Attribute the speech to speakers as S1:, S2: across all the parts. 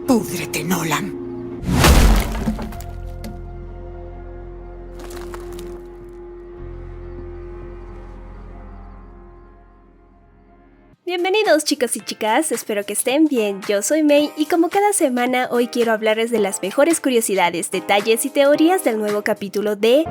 S1: ¡Púdrete, Nolan!
S2: Bienvenidos chicos y chicas, espero que estén bien, yo soy Mei y como cada semana hoy quiero hablarles de las mejores curiosidades, detalles y teorías del nuevo capítulo de...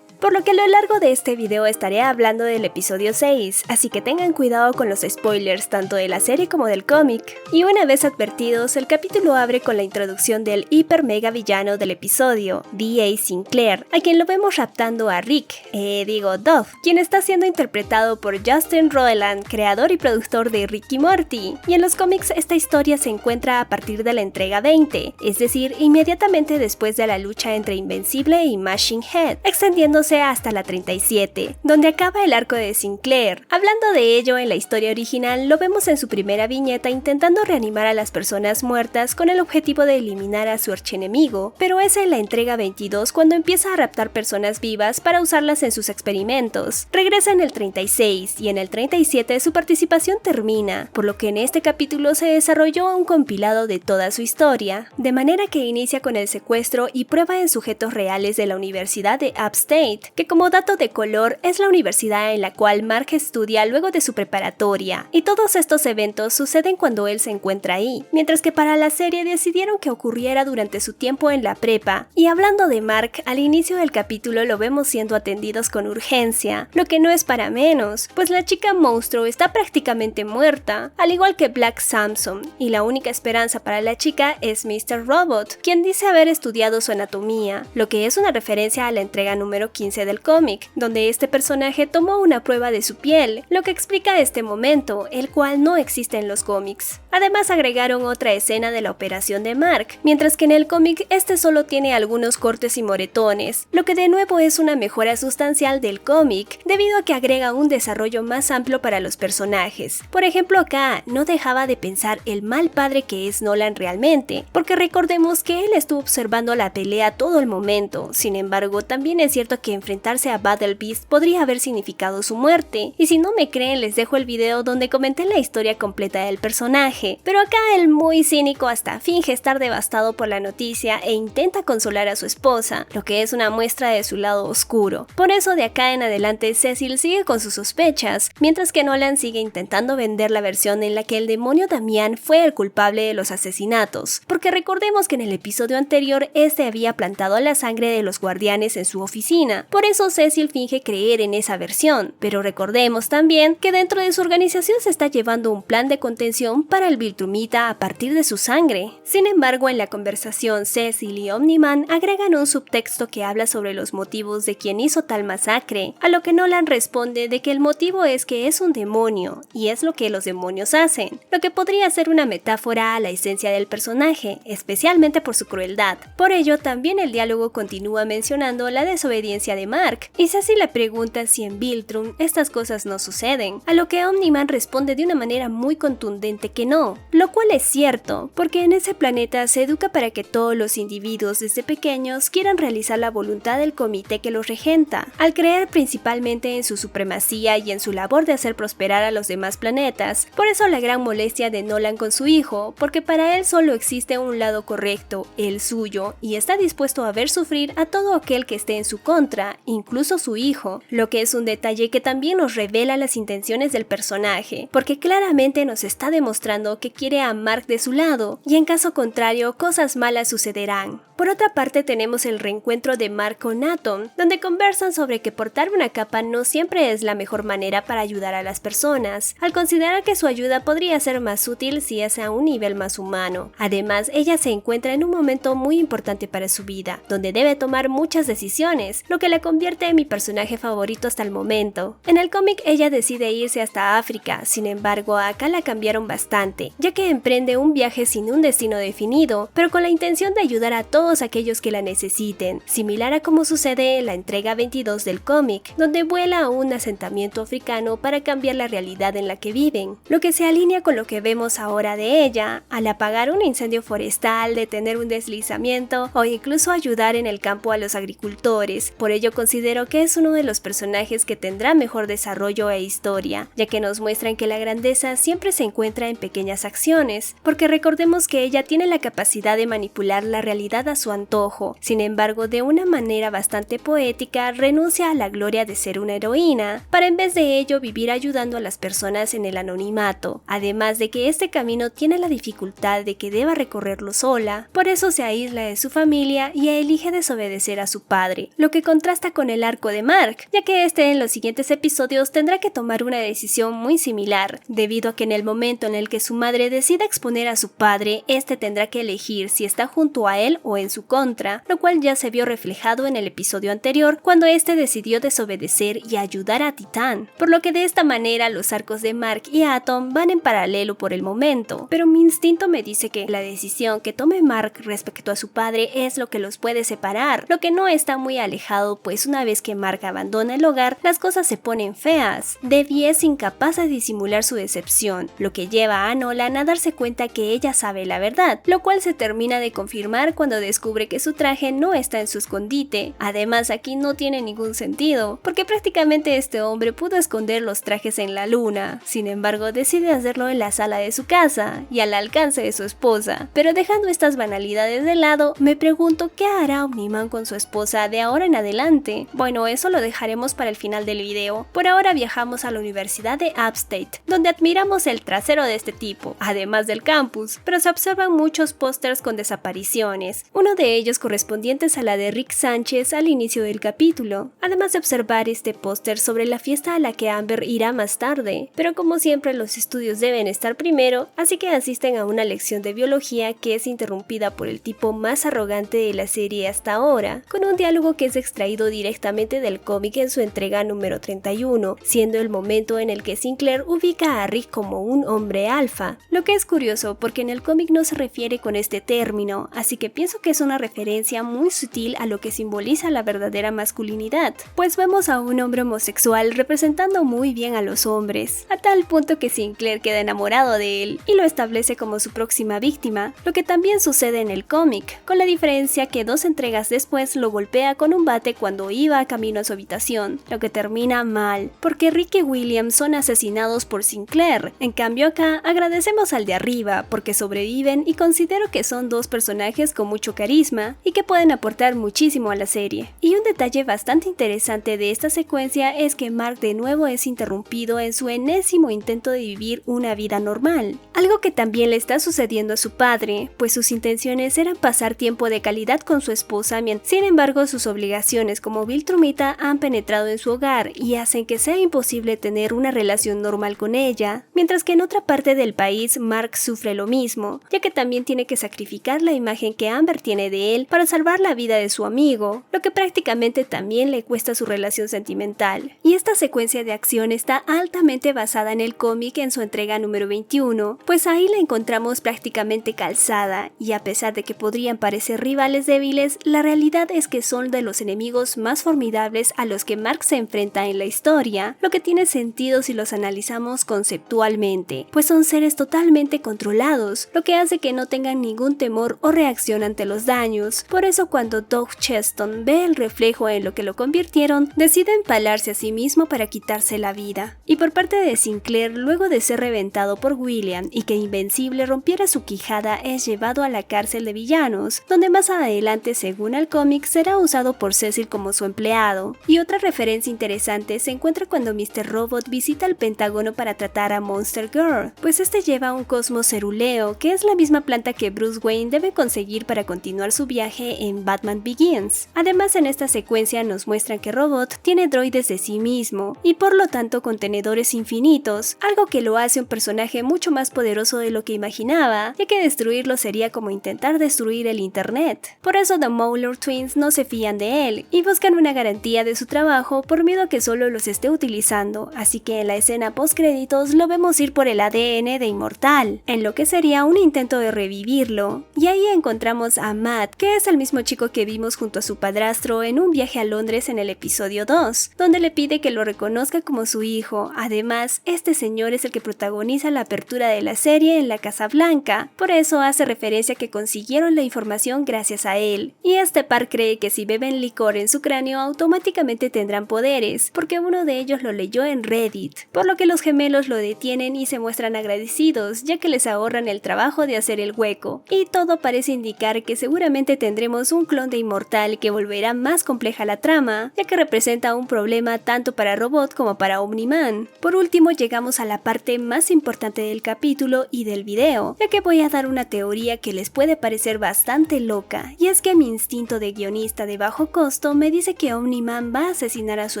S2: Por lo que a lo largo de este video estaré hablando del episodio 6, así que tengan cuidado con los spoilers tanto de la serie como del cómic. Y una vez advertidos, el capítulo abre con la introducción del hiper mega villano del episodio, D.A. Sinclair, a quien lo vemos raptando a Rick, Dove, quien está siendo interpretado por Justin Roiland, creador y productor de Rick y Morty. Y en los cómics esta historia se encuentra a partir de la entrega 20, es decir, inmediatamente después de la lucha entre Invencible y Machine Head, extendiéndose hasta la 37, donde acaba el arco de Sinclair. Hablando de ello, en la historia original lo vemos en su primera viñeta intentando reanimar a las personas muertas con el objetivo de eliminar a su archienemigo, pero es en la entrega 22 cuando empieza a raptar personas vivas para usarlas en sus experimentos. Regresa en el 36 y en el 37 su participación termina, por lo que en este capítulo se desarrolló un compilado de toda su historia, de manera que inicia con el secuestro y prueba en sujetos reales de la Universidad de Upstate, que como dato de color es la universidad en la cual Mark estudia luego de su preparatoria, y todos estos eventos suceden cuando él se encuentra ahí, mientras que para la serie decidieron que ocurriera durante su tiempo en la prepa. Y hablando de Mark, al inicio del capítulo lo vemos siendo atendidos con urgencia, lo que no es para menos, pues la chica monstruo está prácticamente muerta, al igual que Black Samson, y la única esperanza para la chica es Mr. Robot, quien dice haber estudiado su anatomía, lo que es una referencia a la entrega número 15 del cómic, donde este personaje tomó una prueba de su piel, lo que explica este momento, el cual no existe en los cómics. Además agregaron otra escena de la operación de Mark, mientras que en el cómic este solo tiene algunos cortes y moretones, lo que de nuevo es una mejora sustancial del cómic, debido a que agrega un desarrollo más amplio para los personajes. Por ejemplo acá, no dejaba de pensar el mal padre que es Nolan realmente, porque recordemos que él estuvo observando la pelea todo el momento. Sin embargo, también es cierto que enfrentarse a Battle Beast podría haber significado su muerte, y si no me creen les dejo el video donde comenté la historia completa del personaje, pero acá el muy cínico hasta finge estar devastado por la noticia e intenta consolar a su esposa, lo que es una muestra de su lado oscuro. Por eso de acá en adelante Cecil sigue con sus sospechas, mientras que Nolan sigue intentando vender la versión en la que el demonio Damián fue el culpable de los asesinatos, porque recordemos que en el episodio anterior este había plantado la sangre de los guardianes en su oficina. Por eso Cecil finge creer en esa versión, pero recordemos también que dentro de su organización se está llevando un plan de contención para el Viltrumita a partir de su sangre. Sin embargo, en la conversación Cecil y Omni-Man agregan un subtexto que habla sobre los motivos de quien hizo tal masacre, a lo que Nolan responde de que el motivo es que es un demonio, y es lo que los demonios hacen, lo que podría ser una metáfora a la esencia del personaje, especialmente por su crueldad. Por ello, también el diálogo continúa mencionando la desobediencia de Mark, y Cecil le pregunta si en Viltrum estas cosas no suceden, a lo que Omni-Man responde de una manera muy contundente que no, lo cual es cierto, porque en ese planeta se educa para que todos los individuos desde pequeños quieran realizar la voluntad del comité que los regenta, al creer principalmente en su supremacía y en su labor de hacer prosperar a los demás planetas. Por eso la gran molestia de Nolan con su hijo, porque para él solo existe un lado correcto, el suyo, y está dispuesto a ver sufrir a todo aquel que esté en su contra, incluso su hijo, lo que es un detalle que también nos revela las intenciones del personaje, porque claramente nos está demostrando que quiere a Mark de su lado, y en caso contrario, cosas malas sucederán. Por otra parte tenemos el reencuentro de Mark con Atom, donde conversan sobre que portar una capa no siempre es la mejor manera para ayudar a las personas, al considerar que su ayuda podría ser más útil si es a un nivel más humano. Además, ella se encuentra en un momento muy importante para su vida, donde debe tomar muchas decisiones, lo que la convierte en mi personaje favorito hasta el momento. En el cómic ella decide irse hasta África, sin embargo acá la cambiaron bastante, ya que emprende un viaje sin un destino definido, pero con la intención de ayudar a todos todos aquellos que la necesiten, similar a como sucede en la entrega 22 del cómic, donde vuela a un asentamiento africano para cambiar la realidad en la que viven, lo que se alinea con lo que vemos ahora de ella, al apagar un incendio forestal, detener un deslizamiento o incluso ayudar en el campo a los agricultores. Por ello considero que es uno de los personajes que tendrá mejor desarrollo e historia, ya que nos muestran que la grandeza siempre se encuentra en pequeñas acciones, porque recordemos que ella tiene la capacidad de manipular la realidad a su antojo. Sin embargo, de una manera bastante poética, renuncia a la gloria de ser una heroína, para en vez de ello vivir ayudando a las personas en el anonimato, además de que este camino tiene la dificultad de que deba recorrerlo sola, por eso se aísla de su familia y elige desobedecer a su padre, lo que contrasta con el arco de Mark, ya que este en los siguientes episodios tendrá que tomar una decisión muy similar, debido a que en el momento en el que su madre decida exponer a su padre, este tendrá que elegir si está junto a él o en su contra, lo cual ya se vio reflejado en el episodio anterior cuando este decidió desobedecer y ayudar a Titán, por lo que de esta manera los arcos de Mark y Atom van en paralelo por el momento, pero mi instinto me dice que la decisión que tome Mark respecto a su padre es lo que los puede separar, lo que no está muy alejado, pues una vez que Mark abandona el hogar, las cosas se ponen feas. Debbie es incapaz de disimular su decepción, lo que lleva a Nolan a darse cuenta que ella sabe la verdad, lo cual se termina de confirmar cuando descubre que su traje no está en su escondite. Además, aquí no tiene ningún sentido, porque prácticamente este hombre pudo esconder los trajes en la luna, sin embargo decide hacerlo en la sala de su casa y al alcance de su esposa. Pero dejando estas banalidades de lado, me pregunto qué hará Omni-Man con su esposa de ahora en adelante. Bueno, eso lo dejaremos para el final del video. Por ahora viajamos a la Universidad de Upstate, donde admiramos el trasero de este tipo, además del campus, pero se observan muchos pósters con desapariciones, uno de ellos correspondientes a la de Rick Sánchez al inicio del capítulo, además de observar este póster sobre la fiesta a la que Amber irá más tarde, pero como siempre los estudios deben estar primero, así que asisten a una lección de biología que es interrumpida por el tipo más arrogante de la serie hasta ahora, con un diálogo que es extraído directamente del cómic en su entrega número 31, siendo el momento en el que Sinclair ubica a Rick como un hombre alfa, lo que es curioso porque en el cómic no se refiere con este término, así que pienso que es una referencia muy sutil a lo que simboliza la verdadera masculinidad, pues vemos a un hombre homosexual representando muy bien a los hombres, a tal punto que Sinclair queda enamorado de él y lo establece como su próxima víctima, lo que también sucede en el cómic, con la diferencia que 2 entregas después lo golpea con un bate cuando iba camino a su habitación, lo que termina mal, porque Rick y William son asesinados por Sinclair. En cambio acá agradecemos al de arriba porque sobreviven y considero que son 2 personajes con mucho carisma y que pueden aportar muchísimo a la serie. Y un detalle bastante interesante de esta secuencia es que Mark de nuevo es interrumpido en su enésimo intento de vivir una vida normal, algo que también le está sucediendo a su padre, pues sus intenciones eran pasar tiempo de calidad con su esposa, sin embargo sus obligaciones como Viltrumita han penetrado en su hogar y hacen que sea imposible tener una relación normal con ella, mientras que en otra parte del país Mark sufre lo mismo, ya que también tiene que sacrificar la imagen que Amber tiene de él para salvar la vida de su amigo, lo que prácticamente también le cuesta su relación sentimental. Y esta secuencia de acción está altamente basada en el cómic en su entrega número 21, pues ahí la encontramos prácticamente calzada, y a pesar de que podrían parecer rivales débiles, la realidad es que son de los enemigos más formidables a los que Mark se enfrenta en la historia, lo que tiene sentido si los analizamos conceptualmente, pues son seres totalmente controlados, lo que hace que no tengan ningún temor o reacción ante los daños. Por eso cuando Doug Cheston ve el reflejo en lo que lo convirtieron, decide empalarse a sí mismo para quitarse la vida. Y por parte de Sinclair, luego de ser reventado por William y que Invencible rompiera su quijada, es llevado a la cárcel de villanos, donde más adelante, según el cómic, será usado por Cecil como su empleado. Y otra referencia interesante se encuentra cuando Mr. Robot visita el Pentágono para tratar a Monster Girl, pues este lleva un cosmos ceruleo, que es la misma planta que Bruce Wayne debe conseguir para continuar su viaje en Batman Begins. Además, en esta secuencia nos muestran que Robot tiene droides de sí mismo, y por lo tanto contenedores infinitos, algo que lo hace un personaje mucho más poderoso de lo que imaginaba, ya que destruirlo sería como intentar destruir el internet. Por eso The Mauler Twins no se fían de él, y buscan una garantía de su trabajo por miedo a que solo los esté utilizando, así que en la escena post créditos lo vemos ir por el ADN de Inmortal, en lo que sería un intento de revivirlo, y ahí encontramos a Matt, que es el mismo chico que vimos junto a su padrastro en un viaje a Londres en el episodio 2, donde le pide que lo reconozca como su hijo. Además, este señor es el que protagoniza la apertura de la serie en la Casa Blanca, por eso hace referencia a que consiguieron la información gracias a él. Y este par cree que si beben licor en su cráneo automáticamente tendrán poderes, porque uno de ellos lo leyó en Reddit, por lo que los gemelos lo detienen y se muestran agradecidos, ya que les ahorran el trabajo de hacer el hueco. Y todo parece indicar que seguramente tendremos un clon de Inmortal que volverá más compleja la trama, ya que representa un problema tanto para Robot como para Omni-Man. Por último, llegamos a la parte más importante del capítulo y del video, ya que voy a dar una teoría que les puede parecer bastante loca, y es que mi instinto de guionista de bajo costo me dice que Omni-Man va a asesinar a su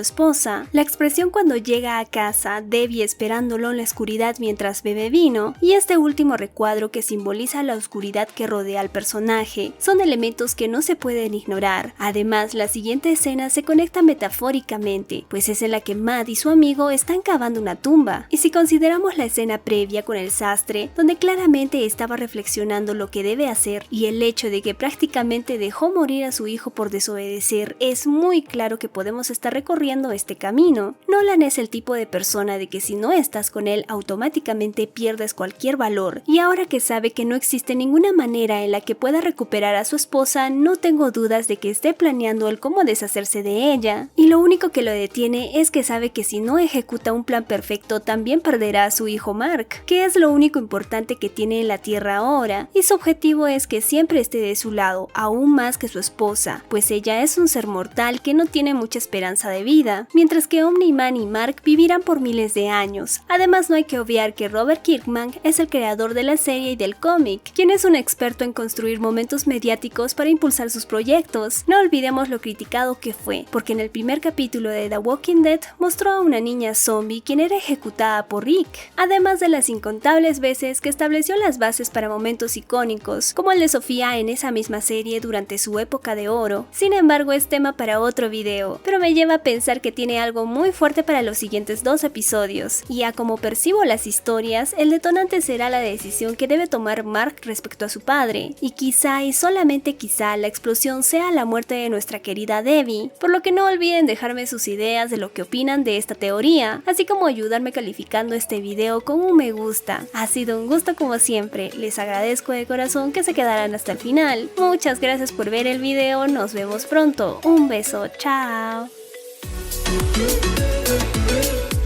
S2: esposa. La expresión cuando llega a casa, Debbie esperándolo en la oscuridad mientras bebe vino, y este último recuadro que simboliza la oscuridad que rodea al personaje, son elementos que no se pueden ignorar. Además, la siguiente escena se conecta metafóricamente, pues es en la que Matt y su amigo están cavando una tumba, y si consideramos la escena previa con el sastre, donde claramente estaba reflexionando lo que debe hacer, y el hecho de que prácticamente dejó morir a su hijo por desobedecer, es muy claro que podemos estar recorriendo este camino. Nolan es el tipo de persona de que si no estás con él automáticamente pierdes cualquier valor, y ahora que sabe que no existe ninguna manera en la que pueda recuperar a su esposa, no tengo dudas de que esté planeando el cómo deshacerse de ella, y lo único que lo detiene es que sabe que si no ejecuta un plan perfecto también perderá a su hijo Mark, que es lo único importante que tiene en la Tierra ahora, y su objetivo es que siempre esté de su lado, aún más que su esposa, pues ella es un ser mortal que no tiene mucha esperanza de vida, mientras que Omni-Man y Mark vivirán por miles de años. Además, no hay que obviar que Robert Kirkman es el creador de la serie y del cómic, quien es un experto en construir momentos mediáticos para impulsar sus proyectos. No olvidemos lo criticado que fue, porque en el primer capítulo de The Walking Dead mostró a una niña zombie quien era ejecutada por Rick, además de las incontables veces que estableció las bases para momentos icónicos, como el de Sofía en esa misma serie durante su época de oro. Sin embargo, es tema para otro video, pero me lleva a pensar que tiene algo muy fuerte para los siguientes 2 episodios, y a como percibo las historias, el detonante será la decisión que debe tomar Mark respecto a su padre, y quizá y solamente quizá la explosión sea la muerte de nuestra querida Debbie, por lo que no olviden dejarme sus ideas de lo que opinan de esta teoría, así como ayudarme calificando este video con un me gusta. Ha sido un gusto como siempre, les agradezco de corazón que se quedaran hasta el final. Muchas gracias por ver el video, nos vemos pronto, un beso, chao.